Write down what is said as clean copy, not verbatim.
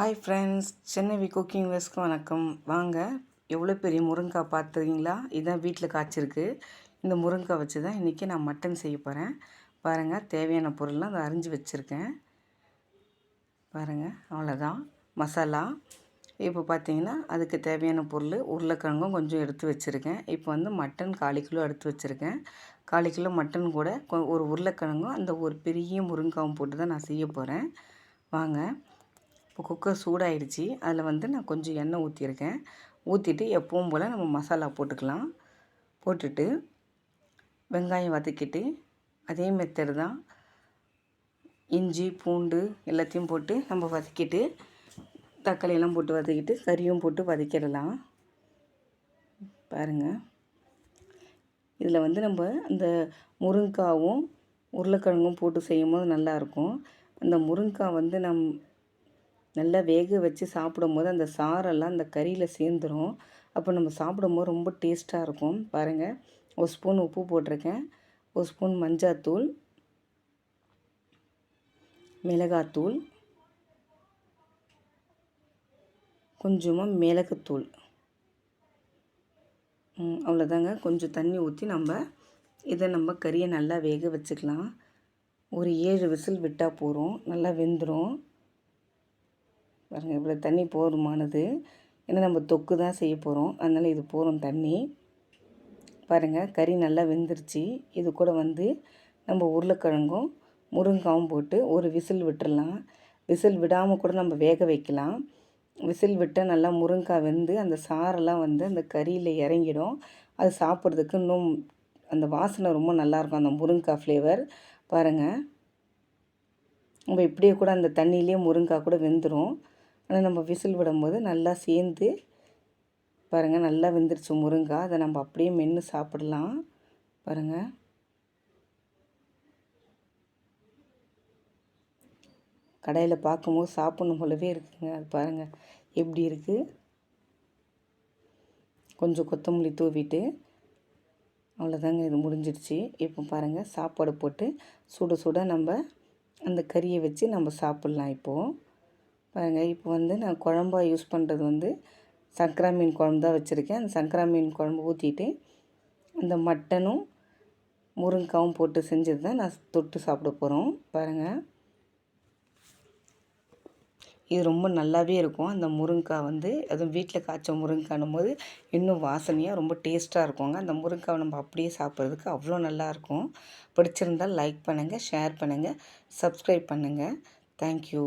Hi friends, Chennai cooking வேஸ்க்கு வணக்கம். வாங்க, எவ்வளோ பெரிய முருங்கைக்காய் பார்த்துறீங்களா? இதான் வீட்டில் காய்ச்சிருக்கு. இந்த முருங்கைக்காய் வச்சு தான் இன்றைக்கி நான் மட்டன் செய்ய போகிறேன். பாருங்கள், தேவையான பொருள்லாம் அதை அரிஞ்சு வச்சுருக்கேன். பாருங்கள், அவ்வளோதான் மசாலா. இப்போ பார்த்தீங்கன்னா அதுக்கு தேவையான பொருள் உருளைக்கிழங்கும் கொஞ்சம் எடுத்து வச்சுருக்கேன். இப்போ வந்து மட்டன் 1/4 கிலோ எடுத்து வச்சுருக்கேன். 1/4 கிலோ மட்டன் கூட ஒரு உருளைக்கிழங்கும் அந்த ஒரு பெரிய முருங்கைக்காவும் போட்டு தான் நான் செய்ய போகிறேன். வாங்க, இப்போ குக்கர் சூடாயிடுச்சு. அதில் வந்து நான் கொஞ்சம் எண்ணெய் ஊற்றிருக்கேன். ஊற்றிட்டு எப்பவும் போல் நம்ம மசாலா போட்டுக்கலாம். போட்டுட்டு வெங்காயம் வதக்கிட்டு அதே மெத்தடு தான், இஞ்சி பூண்டு எல்லாத்தையும் போட்டு நம்ம வதக்கிட்டு தக்காளியெல்லாம் போட்டு வதக்கிட்டு கறியும் போட்டு வதக்கிடலாம். பாருங்கள், இதில் வந்து நம்ம அந்த முருங்கைக்காவும் உருளைக்கிழங்கும் போட்டு செய்யும்போது நல்லாயிருக்கும். அந்த முருங்கைக்காய் வந்து நல்லா வேக வச்சு சாப்பிடும்போது அந்த சாரெல்லாம் அந்த கறியில் சேர்ந்துடும். அப்போ நம்ம சாப்பிடும்போது ரொம்ப டேஸ்ட்டாக இருக்கும். பாருங்கள், ஒரு ஸ்பூன் உப்பு போட்டிருக்கேன், ஒரு ஸ்பூன் மஞ்சாத்தூள், மிளகாத்தூள், கொஞ்சமாக மிளகுத்தூள், அவ்வளோதாங்க. கொஞ்சம் தண்ணி ஊற்றி நம்ம கறியை நல்லா வேக வச்சுக்கலாம். ஒரு 7 விசில் விட்டால் போதும், நல்லா வெந்துடும். பாருங்கள், இவ்வளோ தண்ணி போதுமானது. ஏன்னா நம்ம தொக்கு தான் செய்ய போகிறோம், அதனால் இது போதும் தண்ணி. பாருங்கள், கறி நல்லா வெந்துருச்சு. இது கூட வந்து நம்ம உருளைக்கிழங்கும் முருங்காவும் போட்டு ஒரு விசில் விட்டுடலாம். விசில் விடாமல் கூட நம்ம வேக வைக்கலாம். விசில் விட்டால் நல்லா முருங்காய் வெந்து அந்த சாரெல்லாம் வந்து அந்த கறியில் இறங்கிடும். அது சாப்பிட்றதுக்கு இன்னும் அந்த வாசனை ரொம்ப நல்லாயிருக்கும், அந்த முருங்காய் ஃப்ளேவர். பாருங்கள், நம்ம இப்படியே கூட அந்த தண்ணியிலே முருங்காய் கூட வெந்துடும். ஆனால் நம்ம விசில் விடும்போது நல்லா சேர்ந்து பாருங்கள், நல்லா வெந்துருச்சு முருங்காய். அதை நம்ம அப்படியே மென்று சாப்பிடலாம். பாருங்கள், கடையில் பார்க்கும்போது சாப்பிட்ணும் போலவே இருக்குதுங்க. அது பாருங்கள் எப்படி இருக்குது. கொஞ்சம் கொத்தமல்லி தூவிட்டு அவ்வளோதாங்க, இது முடிஞ்சிடுச்சு. இப்போ பாருங்கள், சாப்பாடு போட்டு சுட சுட நம்ம அந்த கறியை வச்சு நம்ம சாப்பிட்லாம். இப்போது பாருங்கள், இப்போ வந்து நான் குழம்பா யூஸ் பண்ணுறது வந்து சங்கரா மீன் குழம்பு தான் வச்சுருக்கேன். அந்த சங்கரா மீன் குழம்பு ஊற்றிட்டு அந்த மட்டனும் முருங்காவும் போட்டு செஞ்சது தான் நான் தொட்டு சாப்பிட போகிறோம். பாருங்கள், இது ரொம்ப நல்லாவே இருக்கும். அந்த முருங்காய் வந்து அதுவும் வீட்டில் காய்ச்ச முருங்காய்னும் போது இன்னும் வாசனையாக ரொம்ப டேஸ்ட்டாக இருக்குங்க. அந்த முருங்காவை நம்ம அப்படியே சாப்பிட்றதுக்கு அவ்வளோ நல்லாயிருக்கும். பிடிச்சிருந்தால் லைக் பண்ணுங்கள், ஷேர் பண்ணுங்கள், சப்ஸ்கிரைப் பண்ணுங்கள். தேங்க்யூ.